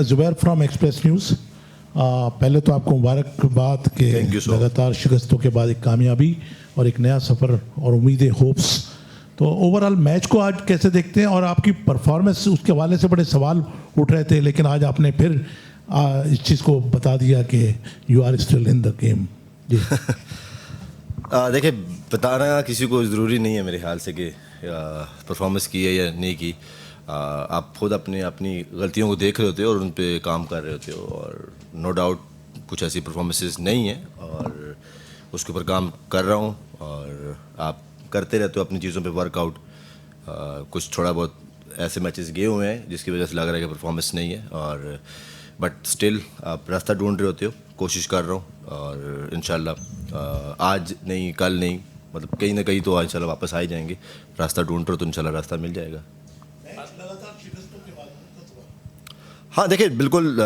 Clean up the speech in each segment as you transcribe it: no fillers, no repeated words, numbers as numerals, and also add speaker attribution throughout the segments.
Speaker 1: Zubair from express news. पहले तो आपको मुबारकबाद के लगातार शिकस्तों के बाद एक कामयाबी और एक नया सफ़र और उम्मीदें, होप्स। तो ओवरऑल मैच को आज कैसे देखते हैं, और आपकी परफॉर्मेंस, उसके हवाले से बड़े सवाल उठ रहे थे, लेकिन आज आपने फिर इस चीज़ को बता दिया कि you are still in the game. जी
Speaker 2: देखिए, बताना किसी को ज़रूरी नहीं है मेरे ख्याल से कि परफॉर्मेंस की है या नहीं की। आप खुद अपनी गलतियों को देख रहे होते हो और उन पे काम कर रहे होते हो, और नो डाउट कुछ ऐसी परफॉर्मेंसेस नहीं है और उसके ऊपर काम कर रहा हूँ। और आप करते रहते हो अपनी चीज़ों पे वर्कआउट। कुछ थोड़ा बहुत ऐसे मैचेस गए हुए हैं जिसकी वजह से लग रहा है कि परफॉर्मेंस नहीं है, और बट स्टिल आप रास्ता ढूंढ रहे होते हो। कोशिश कर रहा हूँ और इंशाल्लाह आज नहीं कल नहीं, मतलब कहीं ना कहीं तो इंशाल्लाह वापस आ ही जाएंगे। रास्ता ढूंढ रहे हो तो इंशाल्लाह रास्ता मिल जाएगा। हाँ देखिए, बिल्कुल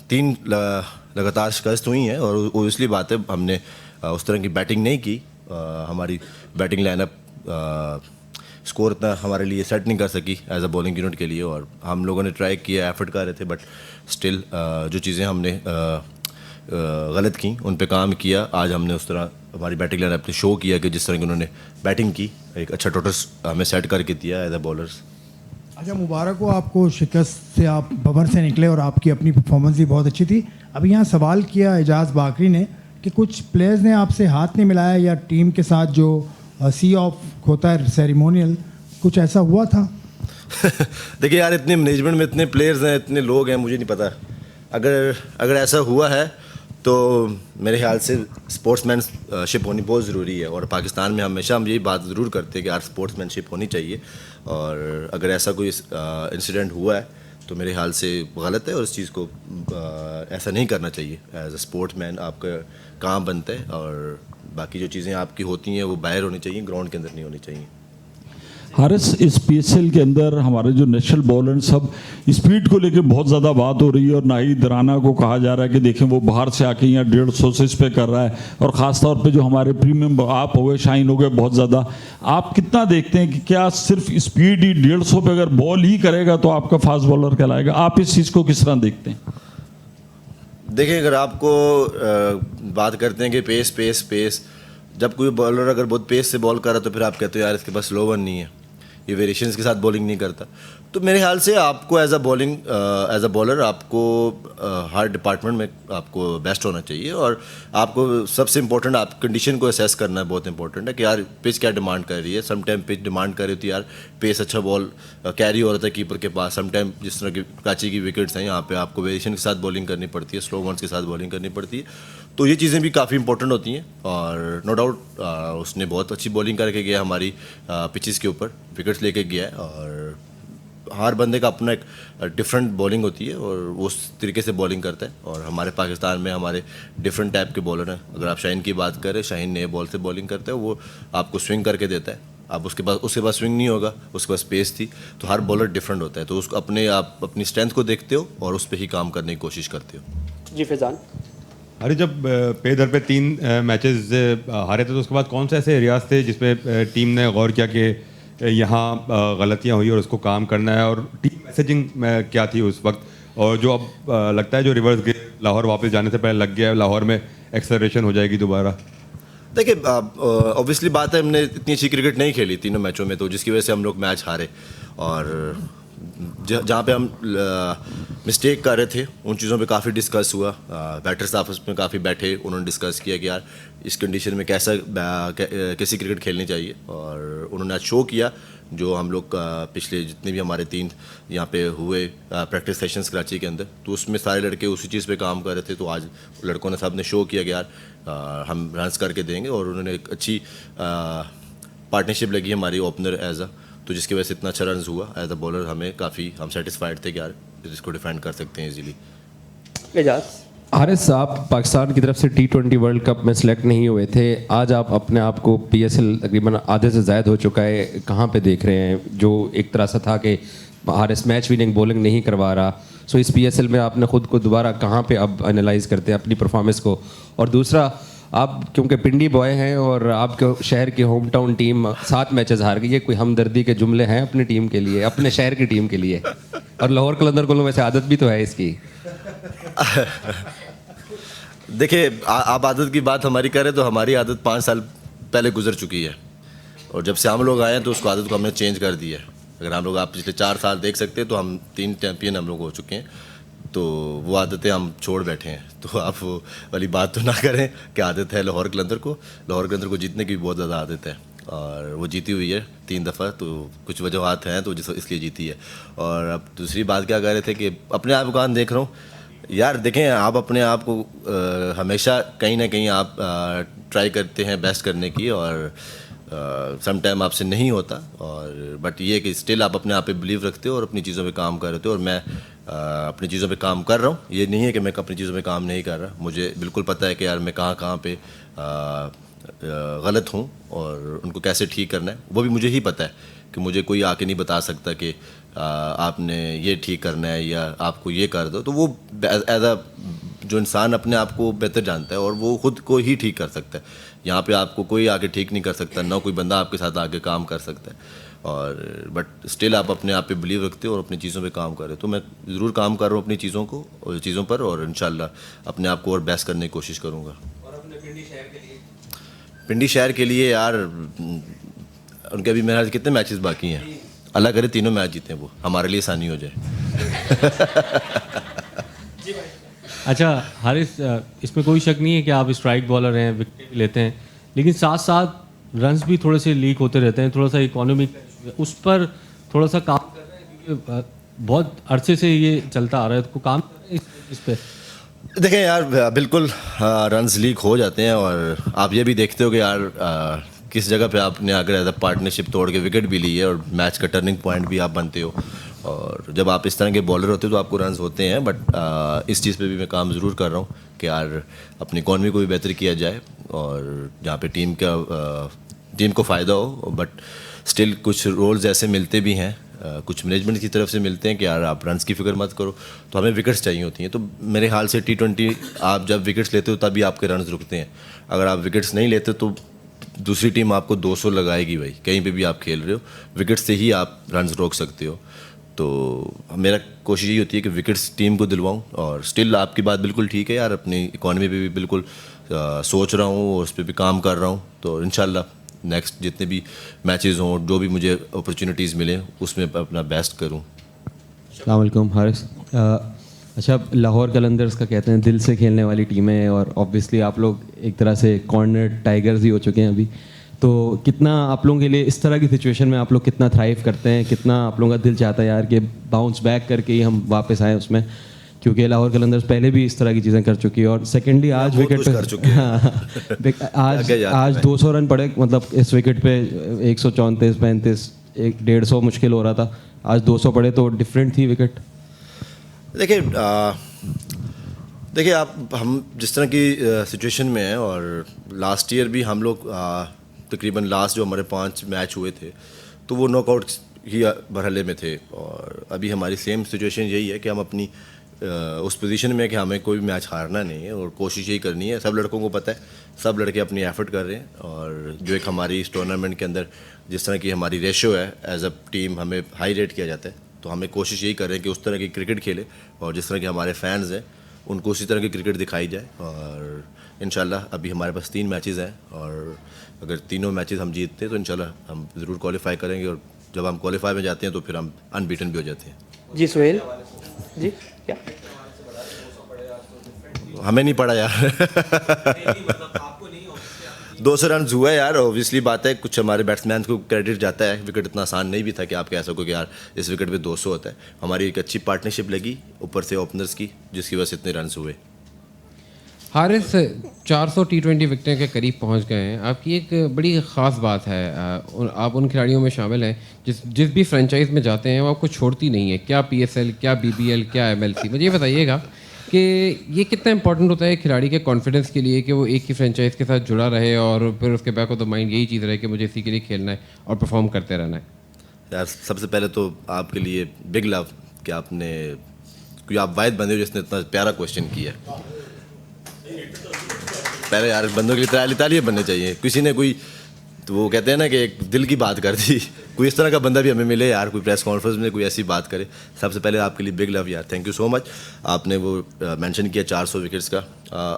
Speaker 2: 3 लगातार शिकस्त हुई हैं, और ओबियसली बात है हमने उस तरह की बैटिंग नहीं की। हमारी बैटिंग लाइनअप स्कोर इतना हमारे लिए सेट नहीं कर सकी एज अ बॉलिंग यूनिट के लिए, और हम लोगों ने ट्राई किया, एफर्ट कर रहे थे, बट स्टिल जो चीज़ें हमने गलत की उन पे काम किया। आज हमने उस तरह हमारी बैटिंग लाइनअप ने शो किया कि जिस तरह की उन्होंने बैटिंग की, एक अच्छा टोटल हमें सेट करके दिया एज अ बॉलर्स।
Speaker 3: अच्छा, मुबारक हो आपको, शिकस्त से आप बबर से निकले और आपकी अपनी परफॉर्मेंस भी बहुत अच्छी थी। अभी यहाँ सवाल किया एजाज बाकरी ने कि कुछ प्लेयर्स ने आपसे हाथ नहीं मिलाया, या टीम के साथ जो सी ऑफ होता है सेरेमोनियल, कुछ ऐसा हुआ था?
Speaker 2: देखिए यार, इतने मैनेजमेंट में इतने प्लेयर्स हैं, इतने लोग हैं, मुझे नहीं पता। अगर ऐसा हुआ है तो मेरे ख्याल से स्पोर्ट्समैनशिप होनी बहुत ज़रूरी है, और पाकिस्तान में हमेशा हम यही बात ज़रूर करते हैं कि यार स्पोर्ट्समैनशिप होनी चाहिए। और अगर ऐसा कोई इंसिडेंट हुआ है तो मेरे ख्याल से गलत है, और इस चीज़ को ऐसा नहीं करना चाहिए। एज अ स्पोर्ट्समैन आपका काम बनता है, और बाकी जो चीज़ें आपकी होती हैं वो बाहर होनी चाहिए, ग्राउंड के अंदर नहीं होनी चाहिए।
Speaker 4: हारिस, इस PSL के अंदर हमारे जो नेशनल बॉलर सब स्पीड को लेकर बहुत ज़्यादा बात हो रही है, और नाहिद राना को कहा जा रहा है कि देखें वो बाहर से आके यहाँ 150 से इस पे कर रहा है, और ख़ास तौर पे जो हमारे प्रीमियम आप हो गए, शाइन हो गए, बहुत ज़्यादा। आप कितना देखते हैं कि क्या सिर्फ स्पीड ही 150 पे अगर बॉल ही करेगा तो आपका फास्ट बॉलर कहलाएगा? आप इस चीज़ को किस तरह देखते हैं?
Speaker 2: देखिए, अगर आपको बात करते हैं कि पेस, जब कोई बॉलर अगर बहुत पेस से बॉल कर रहा है तो फिर आप कहते हो यार इसके पास स्लो वन नहीं है, ये वेरिएशंस के साथ बॉलिंग नहीं करता। तो मेरे ख्याल से आपको एज अ बॉलर आपको हर डिपार्टमेंट में आपको बेस्ट होना चाहिए, और आपको सबसे इंपॉर्टेंट आप कंडीशन को असेस करना बहुत इंपॉर्टेंट है कि यार पिच क्या डिमांड कर रही है। सम टाइम पिच डिमांड कर रही होती है यार पेस अच्छा बॉल कैरी हो रहा था कीपर के पास। सम टाइम जिस तरह की कराची की विकेट्स हैं, यहाँ पे आपको वेरिएशन के साथ बॉलिंग करनी पड़ती है, स्लो वंस के साथ बॉलिंग करनी पड़ती है। तो ये चीज़ें भी काफ़ी इंपॉर्टेंट होती हैं, और नो डाउट उसने बहुत अच्छी बॉलिंग करके गया हमारी पिचेस के ऊपर, विकेट्स लेके गया है। और हर बंदे का अपना एक डिफरेंट बॉलिंग होती है, और वो उस तरीके से बॉलिंग करता है। और हमारे पाकिस्तान में हमारे डिफरेंट टाइप के बॉलर हैं। अगर आप शाहीन की बात करें, शाहीन नए बॉल से बॉलिंग करता है, वो आपको स्विंग करके देता है। आप उसके पास स्विंग नहीं होगा, उसके पास स्पेस थी। तो हर बॉलर डिफरेंट होता है, तो उसको आप अपनी स्ट्रेंथ को देखते हो और उस पर ही काम करने की कोशिश करते हो।
Speaker 5: जी फैज़ान।
Speaker 6: अरे, जब पे दर पे 3 मैचेस हारे थे तो उसके बाद कौन से ऐसे एरियाज थे जिसमें टीम ने गौर किया कि यहाँ गलतियाँ हुई और उसको काम करना है, और टीम मैसेजिंग में क्या थी उस वक्त? और जो अब लगता है जो रिवर्स गे लाहौर वापस जाने से पहले लग गया है, लाहौर में एक्सेलरेशन हो जाएगी दोबारा।
Speaker 2: देखिए, ऑब्वियसली बात है हमने इतनी अच्छी क्रिकेट नहीं खेली तीनों मैचों में, तो जिसकी वजह से हम लोग मैच हारे। और जहाँ पे हम मिस्टेक कर रहे थे उन चीज़ों पे काफ़ी डिस्कस हुआ। बैटर्स आपस में काफ़ी बैठे, उन्होंने डिस्कस किया कि यार इस कंडीशन में कैसी क्रिकेट खेलनी चाहिए, और उन्होंने आज शो किया। जो हम लोग पिछले जितने भी हमारे 3 यहाँ पे हुए प्रैक्टिस सेशंस कराची के अंदर, तो उसमें सारे लड़के उसी चीज़ पे काम कर रहे थे। तो आज लड़कों ने सब ने शो किया कि यार हम रन्स करके देंगे, और उन्होंने एक अच्छी पार्टनरशिप लगी हमारी ओपनर एज अ, तो जिसकी वजह से इतना अच्छा रन हुआ। एज अ बॉलर हम सेटिस्फाइड थे कि यार इसको डिफेंड कर सकते हैं इजीली।
Speaker 5: एजाज।
Speaker 7: हारिस, आप पाकिस्तान की तरफ से T20 वर्ल्ड कप में सिलेक्ट नहीं हुए थे। आज आप अपने आप को PSL तकरीबन आधे से ज़्यादा हो चुका है, कहाँ पे देख रहे हैं? जो एक तरह से था कि हारिस मैच विनिंग बॉलिंग नहीं करवा रहा, सो इस PSL में आपने ख़ुद को दोबारा कहाँ पे अब एनालाइज करते हैं अपनी परफॉर्मेंस को? और दूसरा, आप क्योंकि पिंडी बॉय हैं और आपके शहर की होम टाउन टीम 7 मैचेस हार गई है, कोई हमदर्दी के जुमले हैं अपनी टीम के लिए, अपने शहर की टीम के लिए? और लाहौर कलंदर को वैसे आदत भी तो है इसकी।
Speaker 2: देखिए आप आदत की बात हमारी करें तो हमारी आदत 5 साल पहले गुजर चुकी है, और जब से हम लोग आए हैं तो उसको आदत को हमने चेंज कर दिया है। अगर हम लोग आप पिछले 4 साल देख सकते हैं तो हम 3 चैंपियन हम लोग हो चुके हैं, तो वो आदतें हम छोड़ बैठे हैं। तो आप वो वाली बात तो ना करें कि आदत है लाहौर कलंदर को। लाहौर कलंदर को जीतने की भी बहुत ज़्यादा आदत है, और वो जीती हुई है 3 दफ़ा, तो कुछ वजूहत हैं तो इसलिए जीती है। और अब दूसरी बात क्या कह रहे थे कि अपने आप को देख रहा हूँ यार, देखें आप अपने आप को हमेशा कहीं ना कहीं आप ट्राई करते हैं बेस्ट करने की, और सम टाइम आपसे नहीं होता, और बट ये कि स्टिल आप अपने आप पे बिलीव रखते हो और अपनी चीज़ों पे काम कर रहे हो। और मैं अपनी चीज़ों पे काम कर रहा हूँ, ये नहीं है कि मैं अपनी चीज़ों पे काम नहीं कर रहा। मुझे बिल्कुल पता है कि यार मैं कहाँ पे गलत हूँ और उनको कैसे ठीक करना है, वो भी मुझे ही पता है कि मुझे कोई आके नहीं बता सकता कि आपने ये ठीक करना है या आपको ये कर दो। तो वो एज अ जो इंसान अपने आप को बेहतर जानता है और वो ख़ुद को ही ठीक कर सकता है। यहाँ पे आपको कोई आके ठीक नहीं कर सकता, ना कोई बंदा आपके साथ आके काम कर सकता है, और बट स्टिल आप अपने आप पे बिलीव रखते हो और अपनी चीज़ों पे काम कर रहे हो। तो मैं ज़रूर काम कर रहा हूँ अपनी चीज़ों पर, और इंशाल्लाह अपने आप को और बेस्ट करने की कोशिश करूँगा।
Speaker 7: और अपने
Speaker 2: पिंडी शहर के लिए यार उनके अभी मेरे कितने मैचेस बाकी हैं, अल्लाह करे तीनों मैच जीते वो, हमारे लिए आसानी हो जाए।
Speaker 5: अच्छा हारिस, इसमें कोई शक नहीं है कि आप स्ट्राइक बॉलर हैं, विकेट लेते हैं, लेकिन साथ साथ रन्स भी थोड़े से लीक होते रहते हैं, थोड़ा सा इकोनॉमिक उस पर थोड़ा सा काम कर रहे हैं, क्योंकि बहुत अरसे से ये चलता आ रहा है, तो काम कर रहे हैं इस पर?
Speaker 2: देखें यार, बिल्कुल रन्स लीक हो जाते हैं, और आप ये भी देखते हो कि यार किस जगह पे आपने अगर एज अ पार्टनरशिप तोड़ के विकेट भी ली है और मैच का टर्निंग पॉइंट भी आप बनते हो, और जब आप इस तरह के बॉलर होते हो तो आपको रन्स होते हैं। बट इस चीज़ पे भी मैं काम ज़रूर कर रहा हूँ कि यार अपनी इकॉनमी को भी बेहतर किया जाए, और जहाँ पे टीम को फ़ायदा हो। बट स्टिल कुछ रोल्स ऐसे मिलते भी हैं, कुछ मैनेजमेंट की तरफ से मिलते हैं कि यार आप रन्स की फिक्र मत करो, तो हमें विकेट्स चाहिए होती हैं। तो मेरे हाल से T20 आप जब विकेट्स लेते हो तभी आपके रन्स रुकते हैं। अगर आप विकेट्स नहीं लेते तो दूसरी टीम आपको 200 लगाएगी भाई, कहीं पे भी आप खेल रहे हो, विकेट से ही आप रन्स रोक सकते हो। तो मेरा कोशिश यही होती है कि विकेट्स टीम को दिलवाऊं, और स्टिल आपकी बात बिल्कुल ठीक है यार, अपनी इकॉनमी पे भी बिल्कुल सोच रहा हूँ और उस पर भी काम कर रहा हूँ। तो इंशाल्लाह नेक्स्ट जितने भी मैचेस हों, जो भी मुझे अपॉर्चुनिटीज़ मिले, उसमें अपना बेस्ट करूँ।
Speaker 8: अस्सलाम वालेकुम हारिस। अच्छा, लाहौर कलंदर्स का कहते हैं दिल से खेलने वाली टीम है, और ऑब्वियसली आप लोग एक तरह से कॉर्नर टाइगर्स ही हो चुके हैं अभी। तो कितना आप लोगों के लिए इस तरह की सिचुएशन में आप लोग कितना थ्राइव करते हैं, कितना आप लोगों का दिल चाहता है यार कि बाउंस बैक करके ही हम वापस आएँ उसमें, क्योंकि लाहौर कलंदर्स पहले भी इस तरह की चीज़ें कर चुकी है। और सेकेंडली आज विकेट पे
Speaker 2: कर चुके हैं।
Speaker 8: आज 200 रन पड़े, मतलब इस विकेट पे 134, 35, 150 मुश्किल हो रहा था, आज 200 पड़े, तो डिफरेंट थी विकेट।
Speaker 2: देखिए हम जिस तरह की सिचुएशन में हैं, और लास्ट ईयर भी हम लोग तकरीबन लास्ट जो हमारे 5 मैच हुए थे तो वो नॉकआउट ही मरहले में थे, और अभी हमारी सेम सिचुएशन यही है कि हम अपनी उस पोजीशन में कि हमें कोई भी मैच हारना नहीं है और कोशिश यही करनी है। सब लड़कों को पता है, सब लड़के अपनी एफर्ट कर रहे हैं, और जो एक हमारी इस टूर्नामेंट के अंदर जिस तरह की हमारी रेशो है एज अ टीम, हमें हाई रेट किया जाता है, तो हमें कोशिश यही कर रहे हैं कि उस तरह की क्रिकेट खेले, और जिस तरह के हमारे फैंस हैं उनको उसी तरह की क्रिकेट दिखाई जाए। और इंशाल्लाह अभी हमारे पास 3 मैचेस हैं, और अगर तीनों मैचेस हम जीतते हैं तो इंशाल्लाह हम ज़रूर क्वालिफाई करेंगे, और जब हम क्वालिफाई में जाते हैं तो फिर हम अनबीटन भी हो जाते हैं।
Speaker 9: जी सुहेल जी, क्या
Speaker 2: हमें नहीं पड़ा यार। 200 रन हुआ है यार, ऑब्वियसली बात है, कुछ हमारे बैट्समैन को क्रेडिट जाता है। विकेट इतना आसान नहीं भी था कि आप कह सको कि यार इस विकेट पे 200 होता है। हमारी एक अच्छी पार्टनरशिप लगी ऊपर से ओपनर्स की, जिसकी वजह से इतने रन हुए।
Speaker 10: हारिस 400 T20 विकेटें के करीब पहुंच गए हैं। आपकी एक बड़ी ख़ास बात है, आप उन खिलाड़ियों में शामिल हैं जिस भी फ्रेंचाइज में जाते हैं वो आपको छोड़ती नहीं है, क्या PSL, क्या BBL, क्या MLC। मुझे ये बताइएगा कि ये कितना इंपॉर्टेंट होता है खिलाड़ी के कॉन्फिडेंस के लिए कि वो एक ही फ्रेंचाइज के साथ जुड़ा रहे, और फिर उसके बैक ऑफ द माइंड यही चीज़ रहे कि मुझे इसी के लिए खेलना है और परफॉर्म करते रहना है।
Speaker 2: यार सबसे पहले तो आपके लिए बिग लव कि आपने, क्योंकि आप वाहिद बंदे हो जिसने इतना प्यारा क्वेश्चन किया है। पहले यार बंदों के लिए तालियां बनने चाहिए। किसी ने कोई तो वो कहते हैं ना कि एक दिल की बात कर दी, कोई इस तरह का बंदा भी हमें मिले यार, कोई प्रेस कॉन्फ्रेंस में कोई ऐसी बात करे। सबसे पहले आपके लिए बिग लव यार, थैंक यू सो मच। आपने वो मेंशन किया 400 विकेट्स का।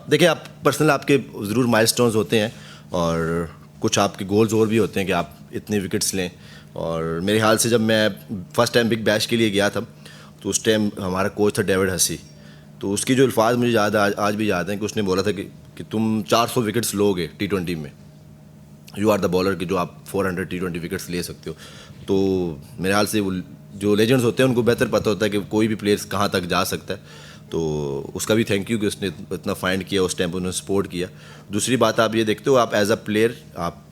Speaker 2: देखिए आप पर्सनल आपके ज़रूर माइलस्टोन्स होते हैं और कुछ आपके गोल्स और भी होते हैं कि आप इतने विकेट्स लें। और मेरे ख्याल से जब मैं फर्स्ट टाइम बिग बैश के लिए गया था तो उस टाइम हमारा कोच था डेविड हसी, तो उसकी जो अल्फाज मुझे याद आज भी याद हैं कि उसने बोला था कि तुम 400 विकेट्स लोगे T20 में, यू आर द बॉलर कि जो आप 400 T20 विकेट्स ले सकते हो। तो मेरे ख्याल से वो जो लेजेंड्स होते हैं उनको बेहतर पता होता है कि कोई भी प्लेयर कहाँ तक जा सकता है। तो उसका भी थैंक यू कि उसने इतना फाइंड किया, उस टाइम उन्होंने सपोर्ट किया। दूसरी बात आप ये देखते हो, आप एज अ प्लेयर आप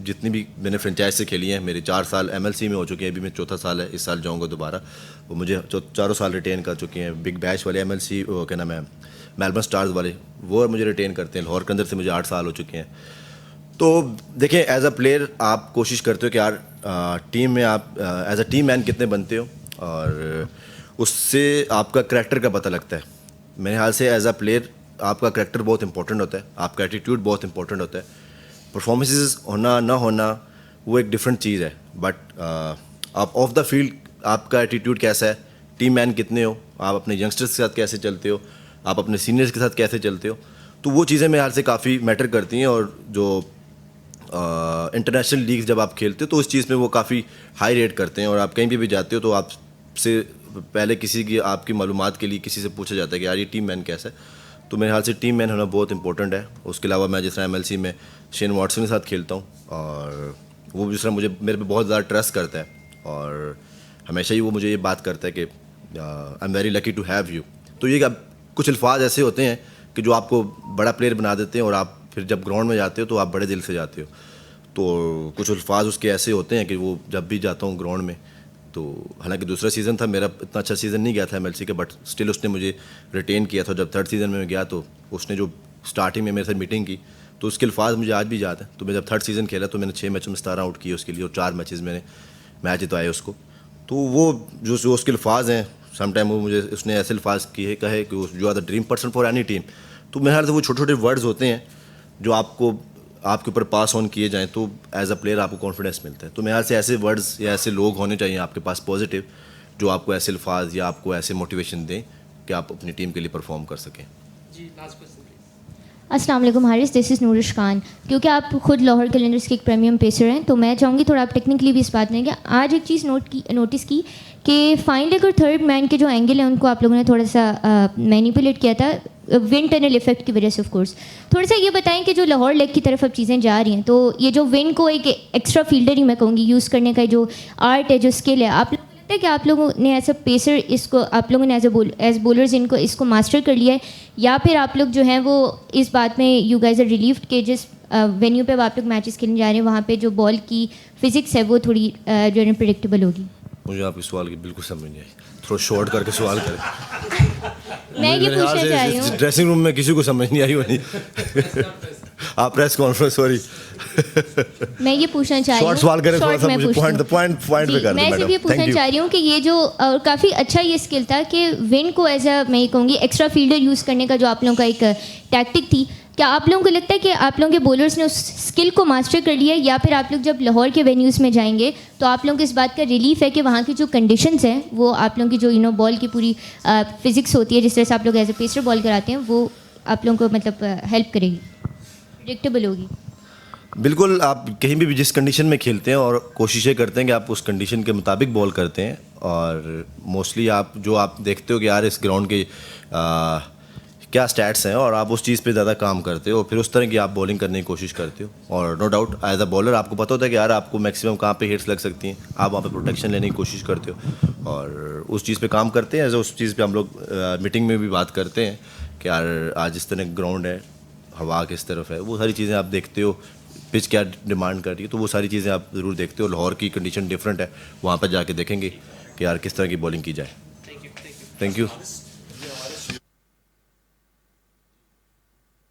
Speaker 2: जितनी भी मैंने फ्रेंचाइज से खेली हैं, मेरे 4 साल MLC में हो चुके हैं, अभी मैं चौथा साल है, इस साल जाऊँगा दोबारा। वो मुझे चारों साल रिटेन कर चुके हैं। बिग बैश वाले MLC क्या नाम है, मेलबर्न स्टार्स वाले, वो मुझे रिटेन करते हैं। लाहौर के अंदर से मुझे 8 साल हो चुके हैं। तो देखिए एज अ प्लेयर आप कोशिश करते हो कि यार टीम में आप एज अ टीम मैन कितने बनते हो, और उससे आपका करैक्टर का पता लगता है। मेरे ख्याल से एज अ प्लेयर आपका करैक्टर बहुत इंपॉर्टेंट होता है, आपका एटीट्यूड बहुत इंपॉर्टेंट होता है। परफॉर्मेंसेस होना ना होना वो एक डिफरेंट चीज़ है, बट आप ऑफ द फील्ड आपका एटीट्यूड कैसा है, टीम मैन कितने हो, आप अपने यंगस्टर्स के साथ कैसे चलते हो, आप अपने सीनियर्स के साथ कैसे चलते हो, तो वो चीज़ें मेरे ख्याल से काफ़ी मैटर करती हैं। और जो इंटरनेशनल लीग जब आप खेलते हो तो उस चीज़ में वो काफ़ी हाई रेट करते हैं। और आप कहीं भी जाते हो तो आपसे पहले किसी की आपकी मालूमात के लिए किसी से पूछा जाता है कि यार ये टीम मैन कैसा है। तो मेरे ख्याल से टीम मैन होना बहुत इंपॉर्टेंट है। उसके अलावा मैं जिस तरह MLC में शेन वॉटसन के साथ खेलता हूँ, और वो जिस तरह मेरे पे बहुत ज़्यादा ट्रस्ट करता है, और हमेशा ही वो मुझे ये बात करता है कि I am very lucky to have you. तो ये अब कुछ अल्फाज ऐसे होते हैं कि जो आपको बड़ा प्लेयर बना देते हैं, और आप फिर जब ग्राउंड में जाते हो तो आप बड़े दिल से जाते हो। तो कुछ अल्फाज उसके ऐसे होते हैं कि वो जब भी जाता हूँ ग्राउंड में, तो हालांकि दूसरा सीज़न था मेरा, इतना अच्छा सीज़न नहीं गया था MLC का, बट स्टिल उसने मुझे रिटेन किया था। जब 3rd सीज़न में मैं गया तो उसने जो स्टार्टिंग में मेरे साथ मीटिंग की, तो उसके अल्फाज मुझे आज भी याद है। तो मैं जब 3rd सीज़न खेला तो मैंने 6 मैचों में 17 आउट किए उसके लिए, और 4 मैचेस मैंने मैच जितवाए उसको। तो वो जो उसके अल्फाज हैं, समटाइम वो मुझे उसने ऐसे अल्फाज कहे कि you are the dream person for any team. तो मेरे ख्याल से वो छोटे छोटे वर्ड्स होते हैं जो आपके ऊपर पास ऑन किए जाएँ तो एज अ प्लेयर आपको कॉन्फिडेंस मिलता है। तो मेरे ख्याल से ऐसे वर्ड्स या ऐसे लोग होने चाहिए आपके पास पॉजिटिव, जो आपको ऐसे अल्फाज या आपको ऐसे मोटिवेशन दें कि आप अपनी टीम के लिए परफॉर्म कर सकें।
Speaker 11: अस्सलाम वालेकुम हारिस, दिस इज़ नूरिश खान। क्योंकि आप खुद लाहौर कैलेंडर्स के एक प्रीमियम पेसर हैं, तो मैं चाहूँगी थोड़ा आप टेक्निकली भी इस बात में कि आज एक चीज़ नोटिस की कि फाइनल और थर्ड मैन के जो एंगल है उनको आप लोगों ने थोड़ा सा मैनिपुलेट किया था विंड टनल इफेक्ट की वजह से। ऑफ कोर्स थोड़ा सा ये बताएं कि जो लाहौर लेग की तरफ अब चीज़ें जा रही हैं, तो ये जो विंड को एक एक्स्ट्रा फील्डर ही मैं कहूँगी यूज़ करने का जो आर्ट है, जो स्किल है, आप है कि आप लोगों ने एज अ पेसर इसको, आप लोगों ने एज बॉलर्स इसको मास्टर कर लिया है, या फिर आप लोग जो हैं वो इस बात में यू गाइज आर रिलीव्ड के जिस वेन्यू पे आप लोग मैचेस खेलने जा रहे हैं वहाँ पे जो बॉल की फिजिक्स है वो थोड़ी जो है प्रेडिक्टेबल होगी? मुझे
Speaker 2: आपके सवाल की बिल्कुल समझ नहीं आई, थोड़ा शॉर्ट करके सवाल करें।
Speaker 11: मैं ये पूछना चाह रही हूँ,
Speaker 2: ड्रेसिंग रूम में किसी को समझ नहीं आई होनी। आप प्रेस कॉन्फ्रेंस, सॉरी
Speaker 11: मैं ये पूछना चाह रही हूँ,
Speaker 2: सवाल करें थोड़ा सा, मुझे पॉइंट पे कर दो।
Speaker 11: मैं सिर्फ ये पूछना चाह रही हूँ कि ये जो काफ़ी अच्छा ये स्किल था कि विन को एज अ मैं ये कहूँगी एक्स्ट्रा फील्डर यूज़ करने का जो आप लोगों का एक टैक्टिक थी, क्या आप लोगों को लगता है कि आप लोगों के बॉलर्स ने उस स्किल को मास्टर कर लिया, या फिर आप लोग जब लाहौर के वेन्यूज़ में जाएंगे तो आप लोगों को इस बात का रिलीफ है कि वहाँ की जो कंडीशंस हैं वो आप लोगों की जो बॉल की पूरी फिजिक्स होती है, जिस तरह से आप लोग एज अ पेसर बॉल कराते हैं, वो आप लोगों को मतलब हेल्प करेगी, प्रेडिक्टेबल होगी?
Speaker 2: बिल्कुल, आप कहीं भी जिस कंडीशन में खेलते हैं और कोशिशें करते हैं कि आप उस कंडीशन के मुताबिक बॉल करते हैं, और मोस्टली आप देखते हो कि यार इस ग्राउंड के क्या स्टैट्स हैं, और आप उस चीज़ पे ज़्यादा काम करते हो, फिर उस तरह की आप बॉलिंग करने की कोशिश करते हो। और no doubt as a bowler आपको पता होता है कि यार आपको मैक्सिमम कहाँ पे हिट्स लग सकती हैं, आप वहाँ पे प्रोटेक्शन लेने की कोशिश करते हो, और उस चीज़ पे काम करते हैं। उस चीज़ पे हम लोग मीटिंग में भी बात करते हैं कि यार आज इस तरह ग्राउंड है, हवा किस तरफ है, वो सारी चीज़ें आप देखते हो, पिच क्या डिमांड कर रही है, तो वो सारी चीज़ें आप ज़रूर देखते हो। लाहौर की कंडीशन डिफरेंट है, वहाँ पर जाके देखेंगे कि यार किस तरह की बॉलिंग की जाए। Thank you.